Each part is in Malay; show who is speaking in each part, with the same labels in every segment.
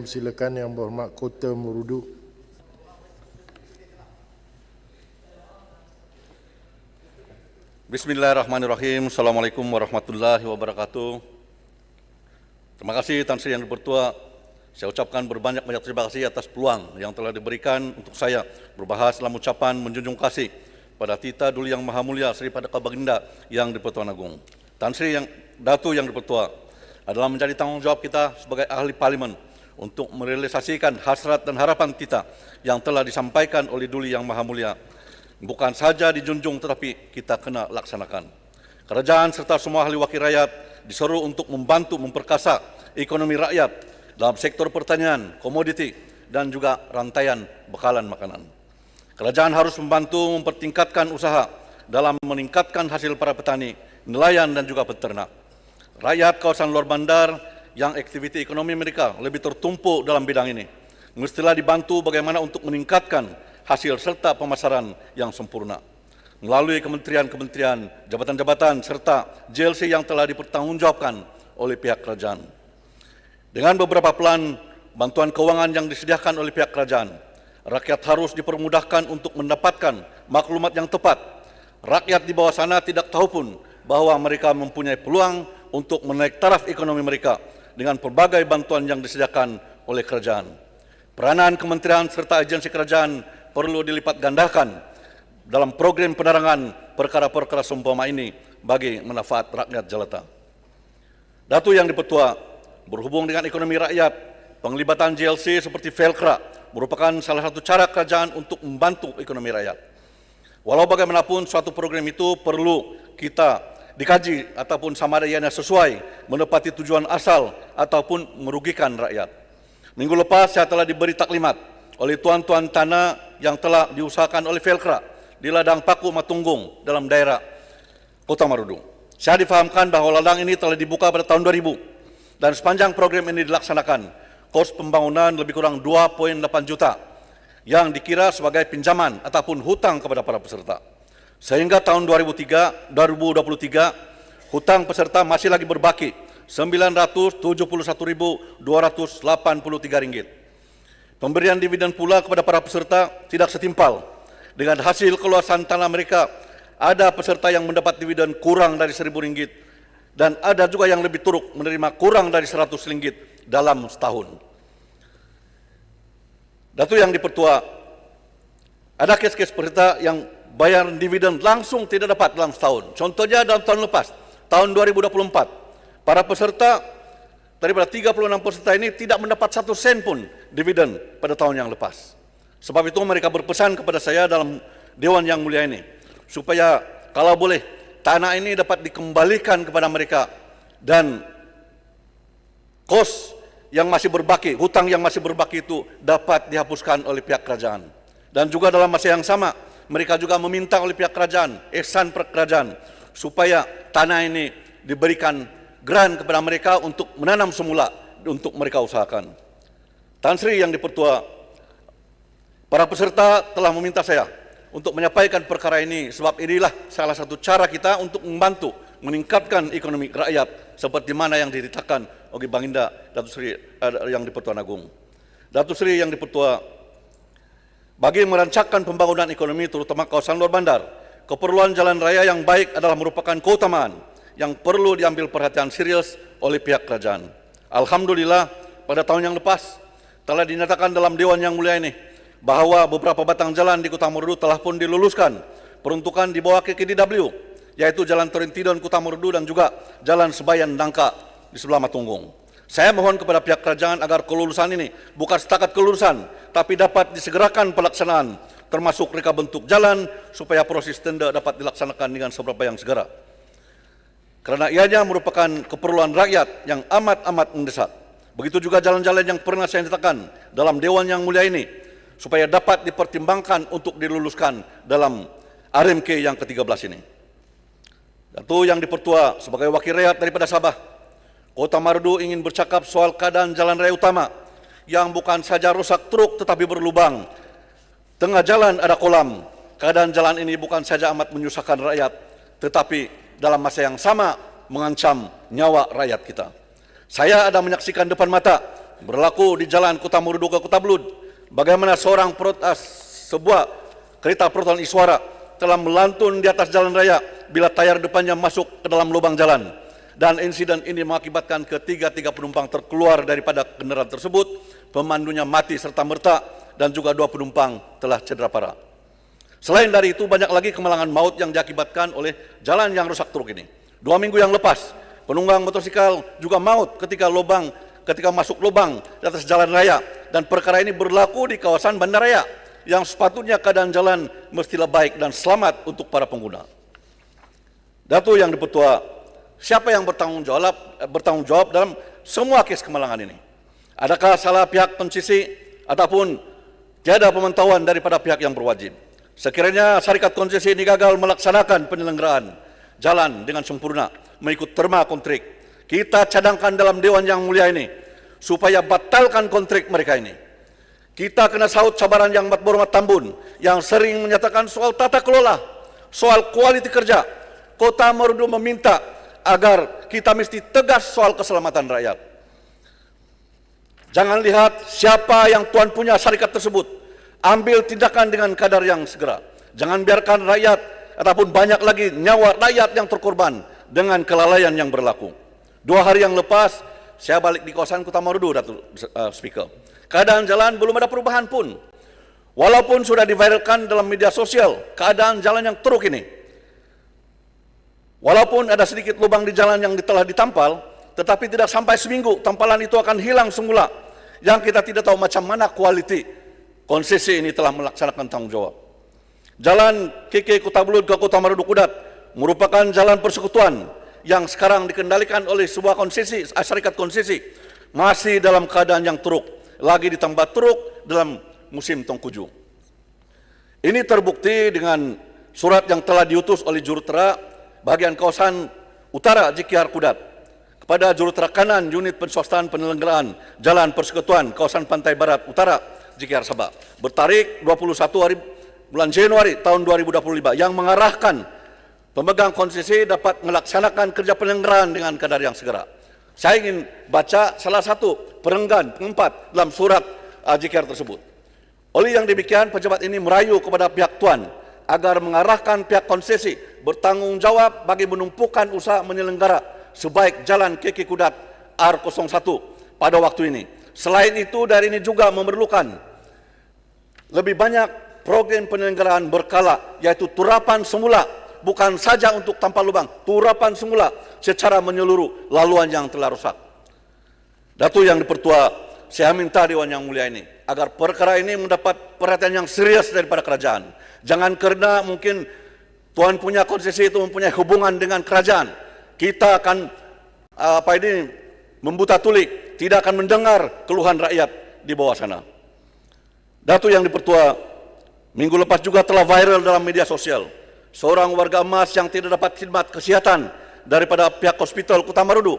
Speaker 1: mempersilakan Yang Berhormat Kota Merudu.
Speaker 2: Bismillahirrahmanirrahim. Assalamualaikum warahmatullahi wabarakatuh. Terima kasih Tan Sri Yang Dipertua. Saya ucapkan berbanyak-banyak terima kasih atas peluang yang telah diberikan untuk saya berbahas dalam ucapan menjunjung kasih pada Tita Duli Yang Maha Mulia Sri Paduka Baginda Yang Dipertuan Agung. Tan Sri Datu Yang Dipertua adalah menjadi tanggung jawab kita sebagai ahli parlimen untuk merealisasikan hasrat dan harapan kita yang telah disampaikan oleh Duli Yang Maha Mulia. Bukan saja dijunjung tetapi kita kena laksanakan. Kerajaan serta semua ahli wakil rakyat disuruh untuk membantu memperkasa ekonomi rakyat dalam sektor pertanian, komoditi, dan juga rantaian bekalan makanan. Kerajaan harus membantu mempertingkatkan usaha dalam meningkatkan hasil para petani, nelayan, dan juga peternak. Rakyat kawasan luar bandar yang aktiviti ekonomi mereka lebih tertumpuk dalam bidang ini, mestilah dibantu bagaimana untuk meningkatkan hasil serta pemasaran yang sempurna melalui kementerian-kementerian, jabatan-jabatan, serta JLC yang telah dipertanggungjawabkan oleh pihak kerajaan. Dengan beberapa plan bantuan keuangan yang disediakan oleh pihak kerajaan, rakyat harus dipermudahkan untuk mendapatkan maklumat yang tepat. Rakyat di bawah sana tidak tahu pun bahwa mereka mempunyai peluang untuk menaik taraf ekonomi mereka dengan pelbagai bantuan yang disediakan oleh kerajaan. Peranan kementerian serta agensi kerajaan perlu dilipat gandakan dalam program penerangan perkara-perkara seumpama ini bagi manfaat rakyat jelata. Datu Yang Dipertua, berhubung dengan ekonomi rakyat, penglibatan JLC seperti Velcra merupakan salah satu cara kerajaan untuk membantu ekonomi rakyat. Walau bagaimanapun suatu program itu perlu kita dikaji ataupun sama ada ianya sesuai menepati tujuan asal ataupun merugikan rakyat. Minggu lepas saya telah diberi taklimat oleh tuan-tuan tanah yang telah diusahakan oleh Velcra di ladang Paku Matunggung dalam daerah Kota Marudu. Saya difahamkan bahwa ladang ini telah dibuka pada tahun 2000 dan sepanjang program ini dilaksanakan, kos pembangunan lebih kurang 2,8 juta yang dikira sebagai pinjaman ataupun hutang kepada para peserta. Sehingga tahun 2023, hutang peserta masih lagi berbaki Rp971.283. Pemberian dividen pula kepada para peserta tidak setimpal dengan hasil keluasan tanah mereka. Ada peserta yang mendapat dividen kurang dari Rp1.000 dan ada juga yang lebih teruk menerima kurang dari Rp100 dalam setahun. Datu Yang Dipertua, ada kes-kes peserta yang bayar dividen langsung tidak dapat dalam setahun. Contohnya dalam tahun lepas, tahun 2024, para peserta daripada 36 peserta ini tidak mendapat 1 sen pun dividen pada tahun yang lepas. Sebab itu mereka berpesan kepada saya dalam Dewan Yang Mulia ini, supaya kalau boleh tanah ini dapat dikembalikan kepada mereka dan kos yang masih berbaki, hutang yang masih berbaki itu dapat dihapuskan oleh pihak kerajaan. Dan juga dalam masa yang sama, mereka juga meminta oleh pihak kerajaan, ihsan kerajaan, supaya tanah ini diberikan grant kepada mereka untuk menanam semula untuk mereka usahakan. Tan Sri Yang Dipertua, para peserta telah meminta saya untuk menyampaikan perkara ini sebab inilah salah satu cara kita untuk membantu meningkatkan ekonomi rakyat seperti mana yang diceritakan oleh Baginda Datu Sri Yang Dipertuan Agung. Datu Sri Yang Dipertua, bagi merancangkan pembangunan ekonomi terutama kawasan luar bandar, keperluan jalan raya yang baik adalah merupakan keutamaan yang perlu diambil perhatian serius oleh pihak kerajaan. Alhamdulillah, pada tahun yang lepas telah dinyatakan dalam Dewan Yang Mulia ini bahwa beberapa batang jalan di Kota Marudu telah pun diluluskan peruntukan di bawah KKDW, yaitu Jalan Torintidon Kota Marudu dan juga Jalan Sebayan Nangka di sebelah Matunggung. Saya mohon kepada pihak kerajaan agar kelulusan ini bukan setakat kelulusan, tapi dapat disegerakan pelaksanaan, termasuk reka bentuk jalan, supaya proses tender dapat dilaksanakan dengan seberapa yang segera. Karena ianya merupakan keperluan rakyat yang amat-amat mendesak. Begitu juga jalan-jalan yang pernah saya nyatakan dalam Dewan Yang Mulia ini, supaya dapat dipertimbangkan untuk diluluskan dalam RMK yang ke-13 ini. Datu Yang Dipertua, sebagai wakil rakyat daripada Sabah, Kota Marudu ingin bercakap soal keadaan jalan raya utama yang bukan saja rusak truk tetapi berlubang. Tengah jalan ada kolam. Keadaan jalan ini bukan saja amat menyusahkan rakyat, tetapi dalam masa yang sama mengancam nyawa rakyat kita. Saya ada menyaksikan depan mata berlaku di Jalan Kota Marudu ke Kota Belud, bagaimana sebuah kereta Proton Iswara telah melantun di atas jalan raya bila tayar depannya masuk ke dalam lubang jalan. Dan insiden ini mengakibatkan ketiga penumpang terkeluar daripada kendaraan tersebut, pemandunya mati serta merta, dan juga 2 penumpang telah cedera parah. Selain dari itu, banyak lagi kemalangan maut yang diakibatkan oleh jalan yang rusak truk ini. 2 minggu yang lepas, penunggang motosikal juga maut ketika masuk lubang di atas jalan raya, dan perkara ini berlaku di kawasan bandaraya yang sepatutnya keadaan jalan mestilah baik dan selamat untuk para pengguna. Datuk Yang Dipertua, siapa yang bertanggung jawab dalam semua kes kemalangan ini? Adakah salah pihak konsesi ataupun tiada pemantauan daripada pihak yang berwajib? Sekiranya syarikat konsesi ini gagal melaksanakan penyelenggaraan jalan dengan sempurna mengikut terma kontrak, kita cadangkan dalam Dewan Yang Mulia ini supaya batalkan kontrak mereka ini. Kita kena sahut cabaran Yang Berhormat Tambun yang sering menyatakan soal tata kelola, soal kualiti kerja. Kota Marudu meminta agar kita mesti tegas soal keselamatan rakyat. Jangan lihat siapa yang tuan punya syarikat tersebut, ambil tindakan dengan kadar yang segera. Jangan biarkan rakyat ataupun banyak lagi nyawa rakyat yang terkorban dengan kelalaian yang berlaku. 2 hari yang lepas, saya balik di kawasan Kota Marudu, Datuk Speaker. Keadaan jalan belum ada perubahan pun. Walaupun sudah diviralkan dalam media sosial, keadaan jalan yang teruk ini. Walaupun ada sedikit lubang di jalan yang telah ditampal, tetapi tidak sampai seminggu tampalan itu akan hilang semula. Yang kita tidak tahu macam mana kualiti konsesi ini telah melaksanakan tanggung jawab. Jalan KK Kota Belud ke Kota Marudu Kudat merupakan jalan persekutuan yang sekarang dikendalikan oleh sebuah syarikat konsesi, masih dalam keadaan yang teruk, lagi ditambah teruk dalam musim tengkujuh. Ini terbukti dengan surat yang telah diutus oleh jurutera bagian kawasan utara JKR Kudat kepada jurutera kanan unit penswastaan penyelenggaraan jalan persekutuan kawasan pantai barat utara JKR Sabah bertarik 21 bulan Januari tahun 2025 yang mengarahkan pemegang konsesi dapat melaksanakan kerja penyelenggaraan dengan kadar yang segera. Saya ingin baca salah satu perenggan pengempat dalam surat JKR tersebut. Oleh yang demikian, pejabat ini merayu kepada pihak tuan agar mengarahkan pihak konsesi bertanggung jawab bagi menumpukan usaha menyelenggara sebaik jalan KK Kudat R01 pada waktu ini. Selain itu, dari ini juga memerlukan lebih banyak program penyelenggaraan berkala, yaitu turapan semula, bukan saja untuk tanpa lubang, turapan semula secara menyeluruh laluan yang telah rusak. Datuk Yang Dipertua, saya minta Dewan Yang Mulia ini agar perkara ini mendapat perhatian yang serius daripada kerajaan. Jangan kerana mungkin tuan punya konsesi itu mempunyai hubungan dengan kerajaan, kita akan membuta tulik, tidak akan mendengar keluhan rakyat di bawah sana. Datuk Yang Dipertua, minggu lepas juga telah viral dalam media sosial seorang warga emas yang tidak dapat khidmat kesihatan daripada pihak hospital Kota Marudu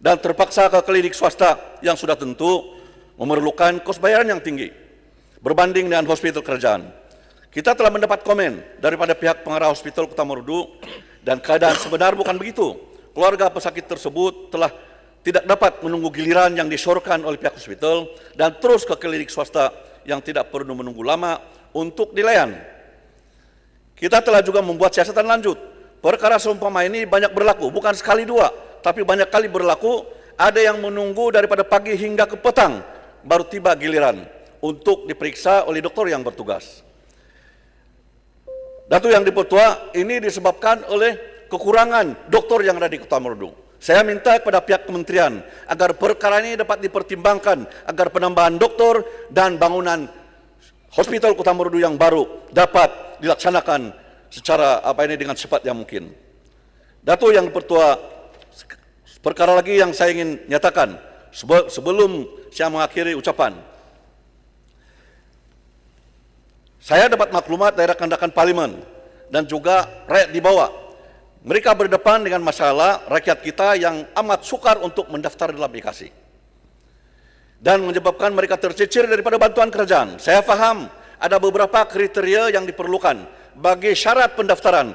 Speaker 2: dan terpaksa ke klinik swasta yang sudah tentu memerlukan kos bayaran yang tinggi berbanding dengan hospital kerajaan. Kita telah mendapat komen daripada pihak pengarah hospital Kota Marudu dan keadaan sebenar bukan begitu. Keluarga pesakit tersebut telah tidak dapat menunggu giliran yang disyorkan oleh pihak hospital dan terus ke klinik swasta yang tidak perlu menunggu lama untuk dilayan. Kita telah juga membuat siasatan lanjut. Perkara seumpama ini banyak berlaku, bukan sekali dua, tapi banyak kali berlaku. Ada yang menunggu daripada pagi hingga ke petang baru tiba giliran untuk diperiksa oleh dokter yang bertugas. Datuk Yang Dipertua, ini disebabkan oleh kekurangan doktor yang ada di Kota Marudu. Saya minta kepada pihak kementerian agar perkara ini dapat dipertimbangkan agar penambahan doktor dan bangunan hospital Kota Marudu yang baru dapat dilaksanakan secara dengan cepat yang mungkin. Datuk Yang Dipertua, perkara lagi yang saya ingin nyatakan sebelum saya mengakhiri ucapan. Saya dapat maklumat dari rekan-rekan parlimen dan juga rakyat di bawah. Mereka berdepan dengan masalah rakyat kita yang amat sukar untuk mendaftar dalam aplikasi dan menyebabkan mereka tercicir daripada bantuan kerajaan. Saya faham ada beberapa kriteria yang diperlukan bagi syarat pendaftaran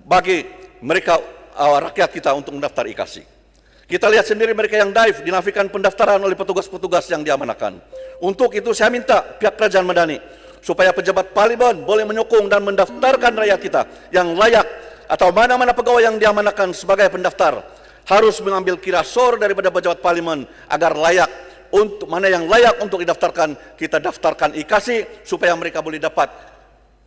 Speaker 2: bagi mereka rakyat kita untuk mendaftar aplikasi. Kita lihat sendiri mereka yang dive dinafikan pendaftaran oleh petugas-petugas yang diamanahkan. Untuk itu saya minta pihak kerajaan Madani supaya pejabat parlimen boleh menyokong dan mendaftarkan rakyat kita yang layak, atau mana-mana pegawai yang diamanahkan sebagai pendaftar harus mengambil kirasor daripada pejabat parlimen agar layak untuk mana yang layak untuk didaftarkan, kita daftarkan IKASI supaya mereka boleh dapat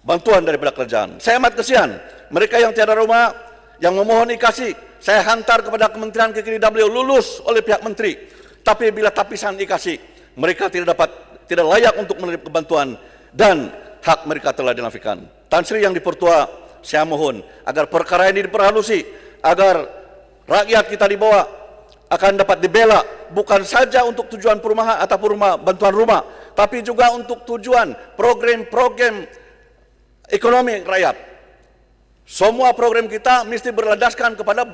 Speaker 2: bantuan daripada kerajaan. Saya amat kesian mereka yang tiada rumah yang memohon IKASI. Saya hantar kepada Kementerian KKDW lulus oleh pihak menteri, tapi bila tapisan IKASI mereka tidak layak untuk menerima bantuan dan hak mereka telah dinafikan. Tan Sri Yang Dipertua, saya mohon agar perkara ini diperhalusi agar rakyat kita di bawah akan dapat dibela, bukan saja untuk tujuan perumahan ataupun bantuan rumah, tapi juga untuk tujuan program-program ekonomi rakyat. Semua program kita mesti berlandaskan kepada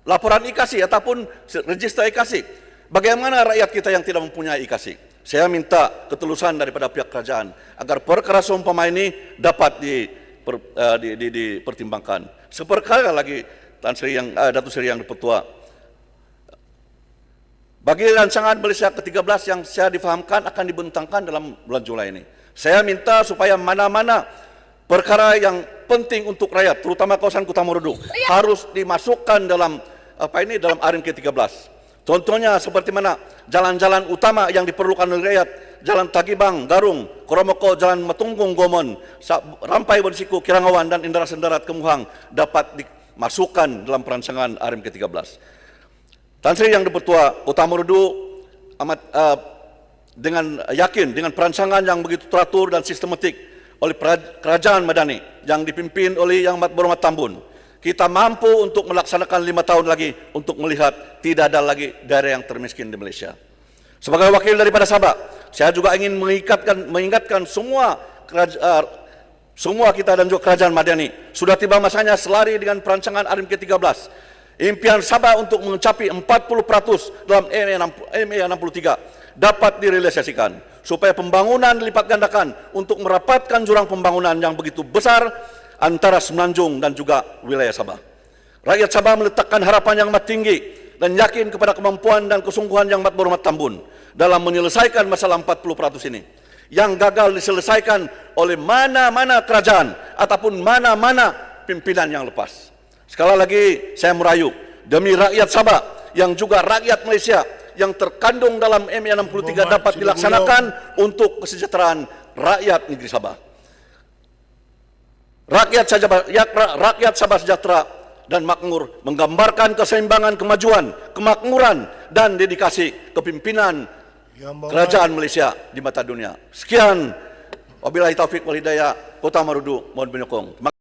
Speaker 2: laporan IKASI ataupun register IKASI. Bagaimana rakyat kita yang tidak mempunyai IKASI? Saya minta ketulusan daripada pihak kerajaan agar perkara seumpama ini dapat dipertimbangkan. Seperkara lagi Datuk Seri Yang Dipertua, bagi rancangan Malaysia ke-13 yang saya difahamkan akan dibentangkan dalam bulan Julai ini, saya minta supaya mana-mana perkara yang penting untuk rakyat, terutama kawasan Kota Marudu, harus dimasukkan dalam dalam RM ke-13. Contohnya seperti mana jalan-jalan utama yang diperlukan oleh rakyat, Jalan Tagibang, Garung, Koromoko, Jalan Matunggung, Gomon, Rampai Bersiku, Kirangawan dan Indara Sendarat Kemuhang dapat dimasukkan dalam perancangan RM ke-13. Tan Sri Yang Dipertua, Kota Marudu dengan yakin dengan perancangan yang begitu teratur dan sistematik oleh kerajaan Madani yang dipimpin oleh Yang Berhormat Tambun, kita mampu untuk melaksanakan 5 tahun lagi untuk melihat tidak ada lagi daerah yang termiskin di Malaysia. Sebagai wakil daripada Sabah, saya juga ingin mengingatkan semua kita dan juga kerajaan Madani, sudah tiba masanya selari dengan perancangan RM ke-13. Impian Sabah untuk mencapai 40% dalam MA63 dapat direalisasikan supaya pembangunan dilipat gandakan untuk merapatkan jurang pembangunan yang begitu besar antara Semenanjung dan juga wilayah Sabah. Rakyat Sabah meletakkan harapan yang amat tinggi dan yakin kepada kemampuan dan kesungguhan Yang Berhormat Tambun dalam menyelesaikan masalah 40% ini yang gagal diselesaikan oleh mana-mana kerajaan ataupun mana-mana pimpinan yang lepas. Sekali lagi saya merayu demi rakyat Sabah yang juga rakyat Malaysia yang terkandung dalam MA63 dapat dilaksanakan untuk kesejahteraan rakyat negeri Sabah. Rakyat Sabah sejahtera dan makmur menggambarkan keseimbangan kemajuan, kemakmuran dan dedikasi kepimpinan kerajaan Malaysia di mata dunia. Sekian, wabillahi taufik wal hidayah, Kota Marudu mohon menyokong.